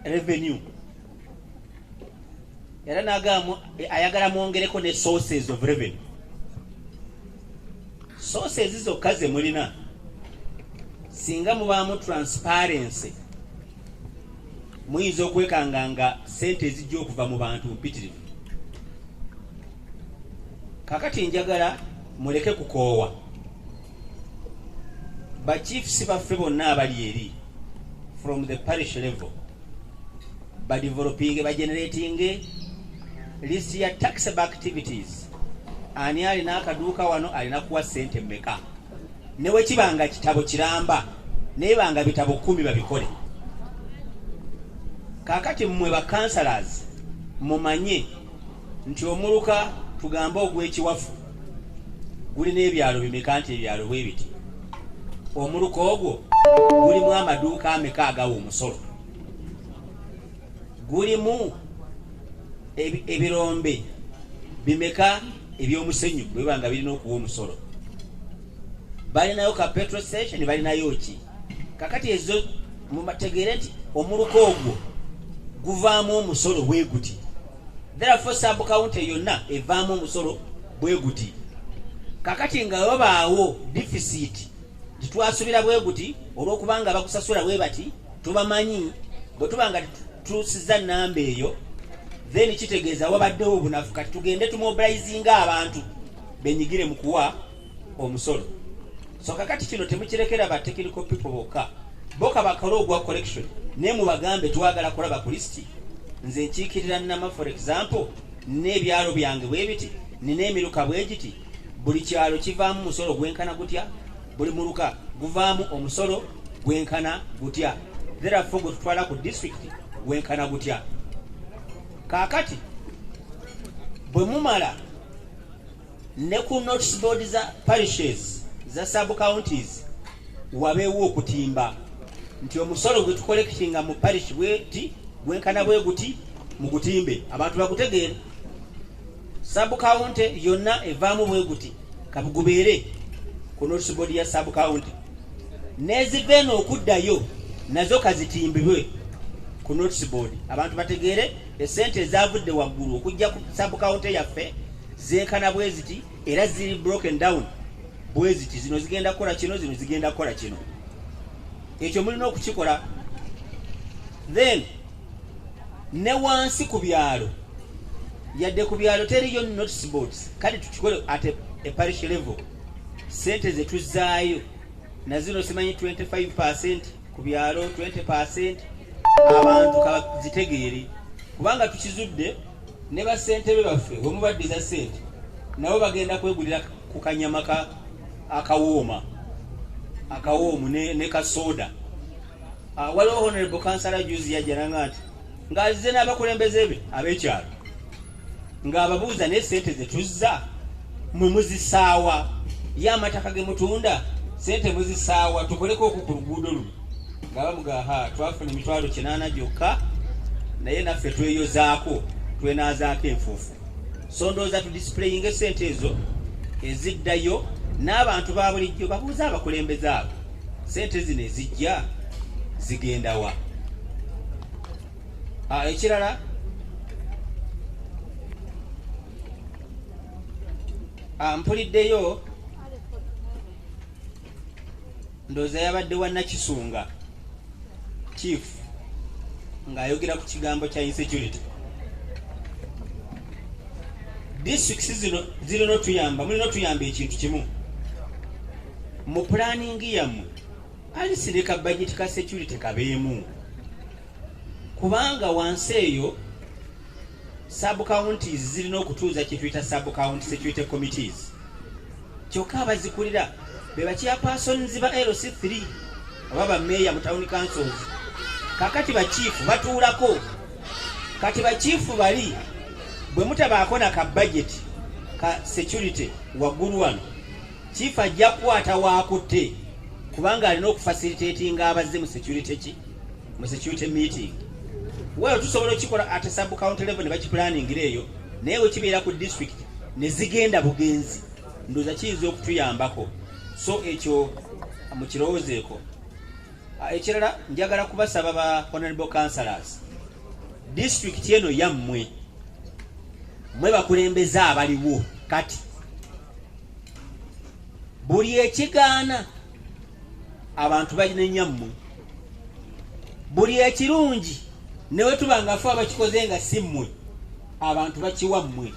revenue era nagamu ayagala mwongereko ne sources of revenue. Sources zo kaze mulina singa mubaamu transparency muyinza okwekanganga sente ezijja okuva mu bantu mpitirivu. Kakati njagala muleke kukoowa bachiefs baffe bonna abali eri from the parish level badeveloping bagenerating list ya taxable activities. Ani alina akaduuka wano alina kuwa sente mmeka, newe kibanga kitabo kiramba nebanga bitabo 10 babikole. Kakati mmwe ba councillors mumanye nti omuluka tugamba ogw'ekiwafu guli n'ebyalo bimeka nti ebyalo bwe biti. Omuluka ogwo gulimu amaduuka ameka agawa omusolo, gulimu ebirombe bimeka ebyomusenyu bwebanga birina okuwa omusolo, balinayo ka petrol station balinayo ki. Kakati ezo mubategeere nti omuluka ogwo guvaamu omusolo bwe guti. Therefore sub county yonna evaamu omusolo bwe guti. Kakati nga babaawo deficit titwasubira bwe guti olw'okubanga bakusasula bwe bati tubamanyi bwe tubanga tusiza namba eyo then kitegeeza wabaddewo obunafu kati tugende tumobilizinga abantu benyigire mu kuwa omusolo. So kakati kino temukirekera ba technical people boka bakala ogwa collection ne mu bagambe twagala kulaba ku listi. Nze nkiikirira nama for example n'ebyalo byange bwe biti nina emiruka bwe giti, buli kyalo kivaamu musolo gwenkana gutya, buli muluka guvaamu omusolo gwenkana gutya. Therefore gwe tutwala ku district gwenkana gutya. Kakati bwe mumala ne ku notice board za parishes za sub counties wabeewo okutimba nti omusolo gwe tukolektinga mu parish bweti gwenkana bwe guti mu gutimbe abantu bakutegeere. Sub county yonna evaamu bwe guti kabugubeere ku notice board ya sub county, neziveno okuddayo nazo kazitimbibwe ku notice board. Abantu bategeere esente ezavudde waggulu okujja ku sub county yaffe zenkana bwe ziti era ziri broken down bwe ziti, zino zigenda kola kino, zino zigenda kola kino. Ekyo mulina okukikola. Then ne wansi ku byalo yadde ku byalo teriyo notice boards, kale tukikole at a parish level. Sente ze tuzaayo na zino simanyi 25% ku byalo 20% abantu kabazitegeere kubanga tukizudde ne ba sente baffe bwe mubaddiza sente nabo bagenda kwegulira ku kanyama akawoomu ne kasoda. Waliwo honorable councillor juzi yajjana nti ng'azize n'abakulembeze be ab'ekyalo ng'ababuuza ne sente ze tuzza mwe muzisaawa, y'amataka ge mutunda sente muzisaawa, tukoleko ku luguudo luno. Ng'abamuga twafuna emitwalo 80 gyokka naye naffe tweyozaako twenazaako enfuufu. So ndowooza tudisplayinga sente ezo eziddayo n'abantu ba bulijjo babuuza abakulembeze abo sente zino ezijja zigenda wa. Ekirala mpuliddeyo ndowooza yabadde wa Nakisunga chief ng'ayogera ku kigambo kya insecurity. Districts zino zirina otuyamba, mulina otuyamba ekintu kimu mu planning yammwe alisireka budget ka security kabeemu, kubanga wansi eyo sub counties zirina okutuuza kituyita sub county security committees. Kyokka abazikulira be chairpersons ba LC3 oba ba mayor mu town councils. Kakati ba chief batuulako, kati ba chief bali bwe mutabaako na ka budget ka security waggulu wano, chief ajja kukwata waakutte kubanga alina okufacilitating abazze mu security meeting. Wewe tusobola okikola at sub county level ne bakiplanningira eyo, naye we kibeera ku district ne zigenda bugenzi, ndooza kiyinza okutuyambako. So ekyo mukirowoozeeko. Ekirala njagala kubasaba ba honorable councillors district eno yammwe mwe bakulembeze abaliwo kati buli ekigaana abantu balinenya mmwe buli ekirungi newe tubanga ffe abakikoze nga si mmwe abantu bakiwa mmwe